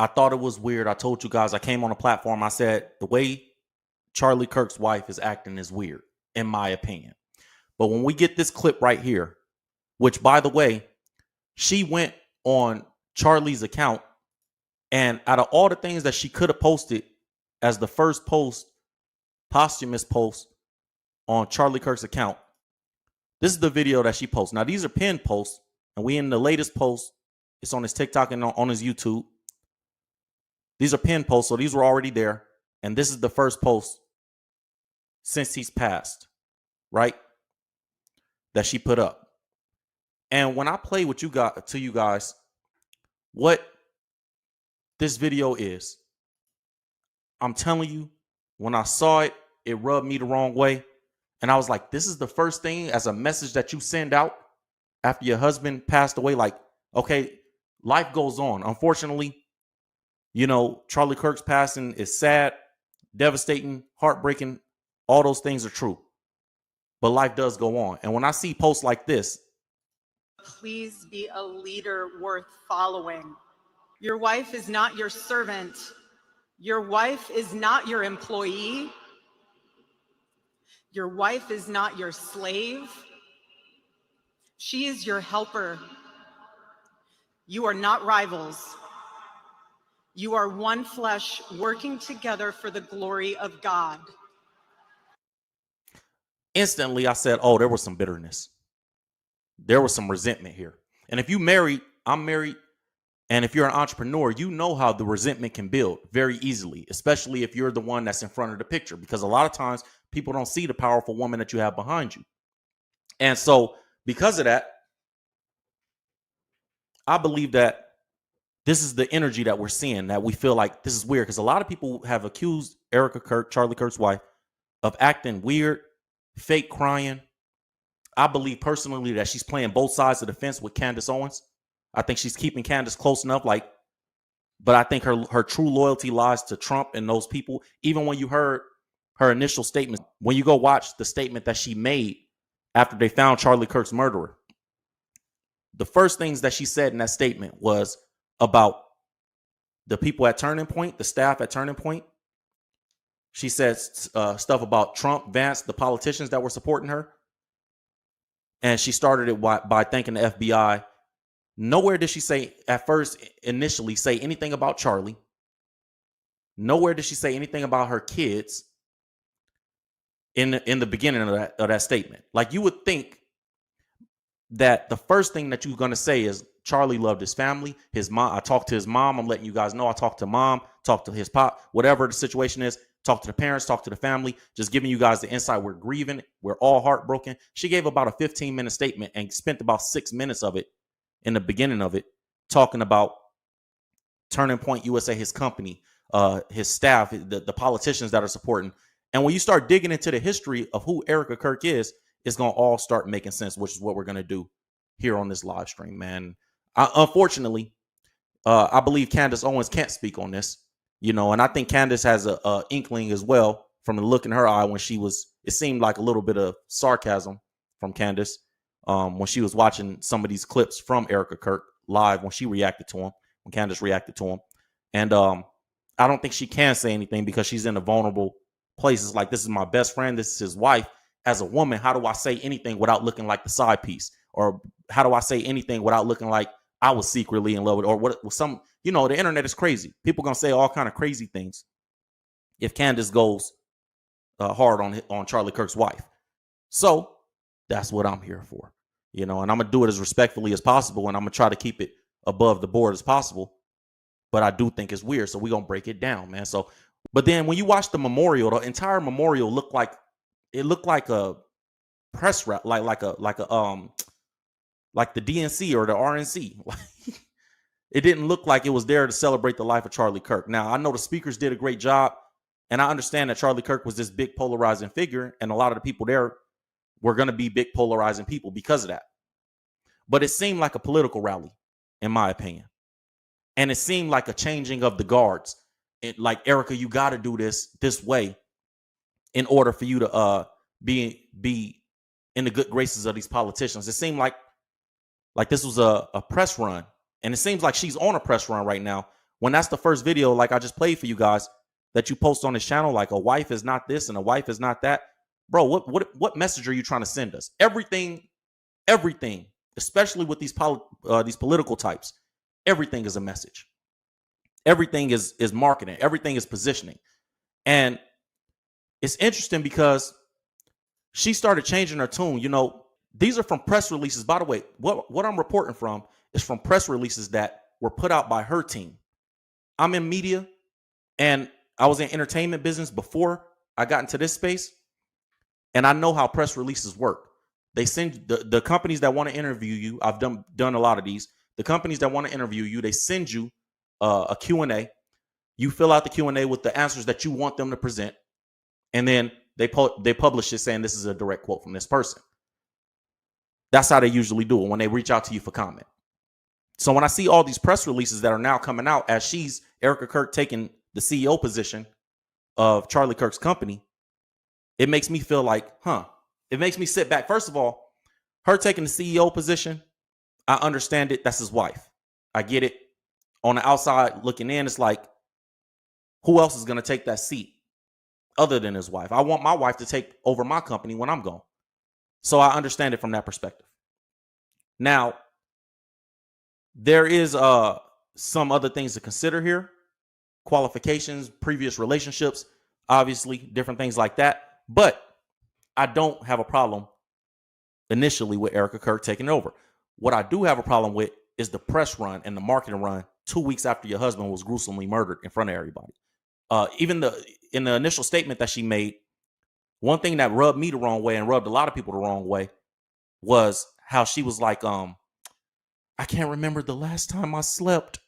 I thought it was weird. I told you guys, I came on a platform. I said the way Charlie Kirk's wife is acting is weird, in my opinion. But when we get this clip right here, which, by the way, she went on Charlie's account, and out of all the things that she could have posted as the first post, posthumous post on Charlie Kirk's account, this is the video that she posts. Now, these are pinned posts, and we in the latest post. It's on his TikTok and on his YouTube. These are pinned posts, so these were already there. And this is the first post since he's passed, right? That she put up. And when I play with you guys, what this video is, I'm telling you, when I saw it, it rubbed me the wrong way. And I was like, this is the first thing as a message that you send out after your husband passed away. Like, okay, life goes on. Unfortunately, you know, Charlie Kirk's passing is sad, devastating, heartbreaking. All those things are true. But life does go on. And when I see posts like this, please be a leader worth following. Your wife is not your servant. Your wife is not your employee. Your wife is not your slave. She is your helper. You are not rivals. You are one flesh working together for the glory of God. Instantly, I said, oh, there was some bitterness. There was some resentment here. And if you married, I'm married, and if you're an entrepreneur, you know how the resentment can build very easily, especially if you're the one that's in front of the picture, because a lot of times people don't see the powerful woman that you have behind you. And so because of that, I believe that this is the energy that we're seeing, that we feel like this is weird, because a lot of people have accused Erika Kirk, Charlie Kirk's wife, of acting weird, fake crying. I believe personally that she's playing both sides of the fence with Candace Owens. I think she's keeping Candace close enough, but I think her true loyalty lies to Trump and those people. Even when you heard her initial statement, when you go watch the statement that she made after they found Charlie Kirk's murderer, the first things that she said in that statement was about the people at Turning Point, the staff at Turning Point. She said stuff about Trump, Vance, the politicians that were supporting her. And she started it by thanking the FBI. Nowhere did she say initially say anything about Charlie. Nowhere did she say anything about her kids in the beginning of that statement. Like, you would think that the first thing that you're going to say is Charlie loved his family, his mom. I talked to his mom. I'm letting you guys know. I talked to mom, talked to his pop, whatever the situation is. Talk to the parents, talk to the family, just giving you guys the insight. We're grieving. We're all heartbroken. She gave about a 15-minute statement and spent about 6 minutes of it in the beginning of it talking about Turning Point USA, his company, his staff, the politicians that are supporting. And when you start digging into the history of who Erika Kirk is, it's going to all start making sense, which is what we're going to do here on this live stream, man. Unfortunately, I believe Candace Owens can't speak on this. You know, and I think Candace has a inkling as well from the look in her eye when it seemed like a little bit of sarcasm from Candace when she was watching some of these clips from Erika Kirk live when she reacted to him, when Candace reacted to him. And I don't think she can say anything because she's in a vulnerable place. It's like, this is my best friend. This is his wife. As a woman, how do I say anything without looking like the side piece? Or how do I say anything without looking like I was secretly in love with, or what some, you know, the internet is crazy. People going to say all kind of crazy things if Candace goes hard on Charlie Kirk's wife. So that's what I'm here for, you know, and I'm going to do it as respectfully as possible. And I'm going to try to keep it above the board as possible. But I do think it's weird. So we're going to break it down, man. So, but then when you watch the memorial, the entire memorial looked like a press rep, like the DNC or the RNC. It didn't look like it was there to celebrate the life of Charlie Kirk. Now, I know the speakers did a great job, and I understand that Charlie Kirk was this big polarizing figure, and a lot of the people there were going to be big polarizing people because of that. But it seemed like a political rally, in my opinion. And it seemed like a changing of the guards. Like, Erika, you got to do this way in order for you to be in the good graces of these politicians. It seemed like this was a press run. And it seems like she's on a press run right now when that's the first video, like I just played for you guys, that you post on this channel, like a wife is not this and a wife is not that, bro, what message are you trying to send us? Everything, especially with these political types, everything is a message. Everything is marketing. Everything is positioning. And it's interesting because she started changing her tune. You know, these are from press releases. By the way, what I'm reporting from is from press releases that were put out by her team. I'm in media and I was in entertainment business before I got into this space. And I know how press releases work. They send the companies that want to interview you. I've done a lot of these. The companies that want to interview you, they send you a Q&A. You fill out the Q&A with the answers that you want them to present. And then they publish it saying this is a direct quote from this person. That's how they usually do it when they reach out to you for comment. So when I see all these press releases that are now coming out as she's Erika Kirk taking the CEO position of Charlie Kirk's company, it makes me feel like, it makes me sit back. First of all, her taking the CEO position, I understand it. That's his wife. I get it. On the outside looking in, it's like, who else is going to take that seat other than his wife? I want my wife to take over my company when I'm gone. So I understand it from that perspective. Now, there is some other things to consider here. Qualifications, previous relationships, obviously, different things like that. But I don't have a problem initially with Erika Kirk taking over. What I do have a problem with is the press run and the marketing run 2 weeks after your husband was gruesomely murdered in front of everybody. Even in the initial statement that she made, one thing that rubbed me the wrong way and rubbed a lot of people the wrong way was how she was like, I can't remember the last time I slept.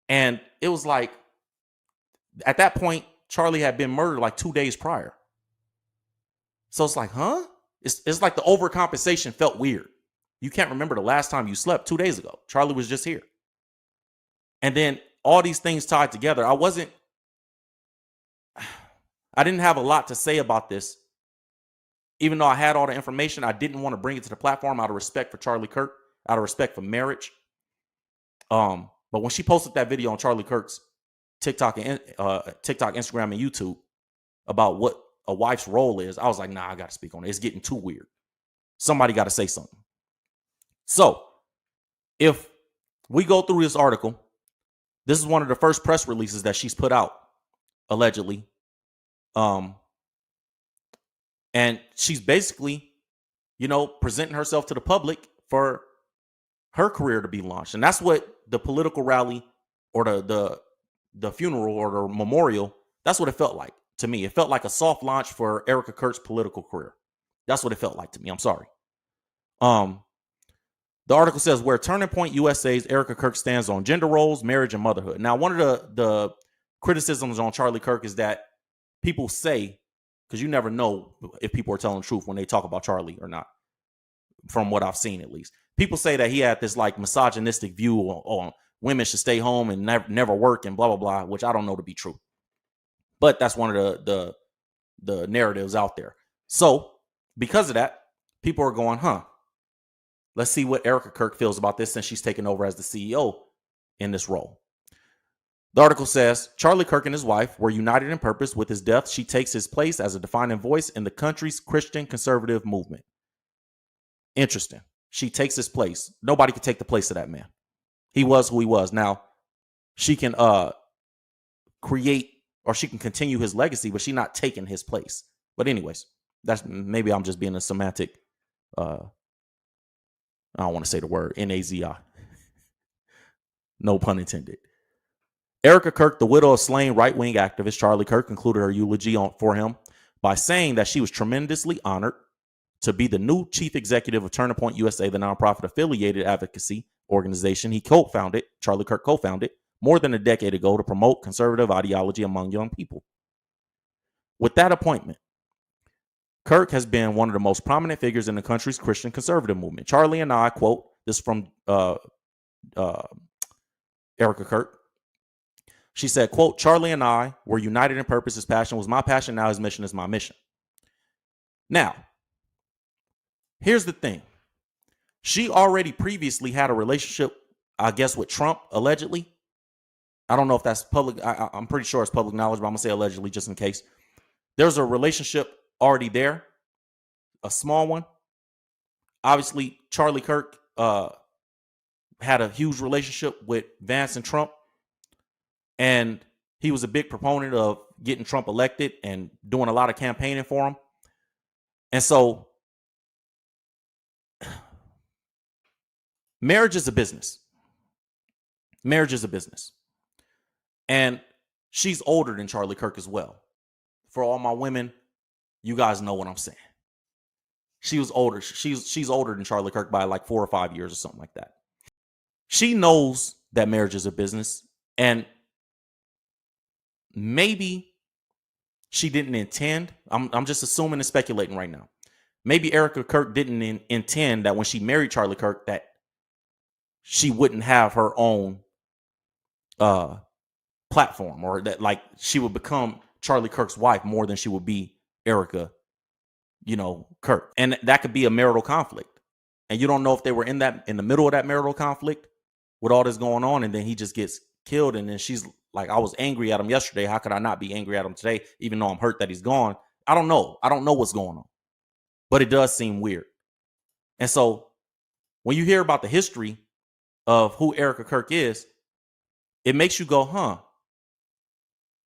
And it was like, at that point, Charlie had been murdered like 2 days prior. So it's like, It's like the overcompensation felt weird. You can't remember the last time you slept 2 days ago. Charlie was just here. And then all these things tied together. I didn't have a lot to say about this. Even though I had all the information, I didn't want to bring it to the platform out of respect for Charlie Kirk, out of respect for marriage. But when she posted that video on Charlie Kirk's TikTok, Instagram, and YouTube about what a wife's role is, I was like, nah, I got to speak on it. It's getting too weird. Somebody got to say something. So if we go through this article, this is one of the first press releases that she's put out, allegedly. And she's basically, presenting herself to the public for her career to be launched. And that's what the political rally or the funeral or the memorial, that's what it felt like to me. It felt like a soft launch for Erika Kirk's political career. That's what it felt like to me. I'm sorry. The article says, where Turning Point USA's Erika Kirk stands on gender roles, marriage, and motherhood. Now, one of the criticisms on Charlie Kirk is that people say, because you never know if people are telling the truth when they talk about Charlie or not, from what I've seen at least. People say that he had this like misogynistic view on women should stay home and never work and blah, blah, blah, which I don't know to be true. But that's one of the narratives out there. So because of that, people are going, let's see what Erika Kirk feels about this since she's taken over as the CEO in this role. The article says, Charlie Kirk and his wife were united in purpose. With his death, she takes his place as a defining voice in the country's Christian conservative movement. Interesting. She takes his place. Nobody could take the place of that man. He was who he was. Now, she can create or she can continue his legacy, but she's not taking his place. But anyways, that's maybe I'm just being a semantic. I don't want to say the word Nazi. No pun intended. Erika Kirk, the widow of slain right-wing activist Charlie Kirk, concluded her eulogy for him by saying that she was tremendously honored to be the new chief executive of Turning Point USA, the nonprofit affiliated advocacy organization he co-founded, Charlie Kirk co-founded, more than a decade ago to promote conservative ideology among young people. With that appointment, Kirk has been one of the most prominent figures in the country's Christian conservative movement. Charlie and I, quote, this from Erika Kirk. She said, quote, Charlie and I were united in purpose. His passion was my passion. Now his mission is my mission. Now, here's the thing. She already previously had a relationship, I guess, with Trump, allegedly. I don't know if that's public. I'm pretty sure it's public knowledge, but I'm gonna say allegedly just in case. There's a relationship already there, a small one. Obviously, Charlie Kirk had a huge relationship with Vance and Trump, and he was a big proponent of getting Trump elected and doing a lot of campaigning for him. And so marriage is a business. Marriage is a business. And she's older than Charlie Kirk as well. For all my women, you guys know what I'm saying. She was older. She's older than Charlie Kirk by like 4 or 5 years or something like that. She knows that marriage is a business, and maybe she didn't intend. I'm just assuming and speculating right now. Maybe Erika Kirk didn't intend that when she married Charlie Kirk that she wouldn't have her own platform, or that like she would become Charlie Kirk's wife more than she would be Erika, Kirk. And that could be a marital conflict. And you don't know if they were in the middle of that marital conflict with all this going on, and then he just gets killed. And then she's like, I was angry at him yesterday. How could I not be angry at him today, even though I'm hurt that he's gone? I don't know. I don't know what's going on, but it does seem weird. And so when you hear about the history of who Erika Kirk is, it makes you go,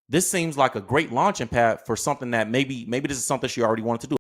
this seems like a great launching pad for something that maybe this is something she already wanted to do.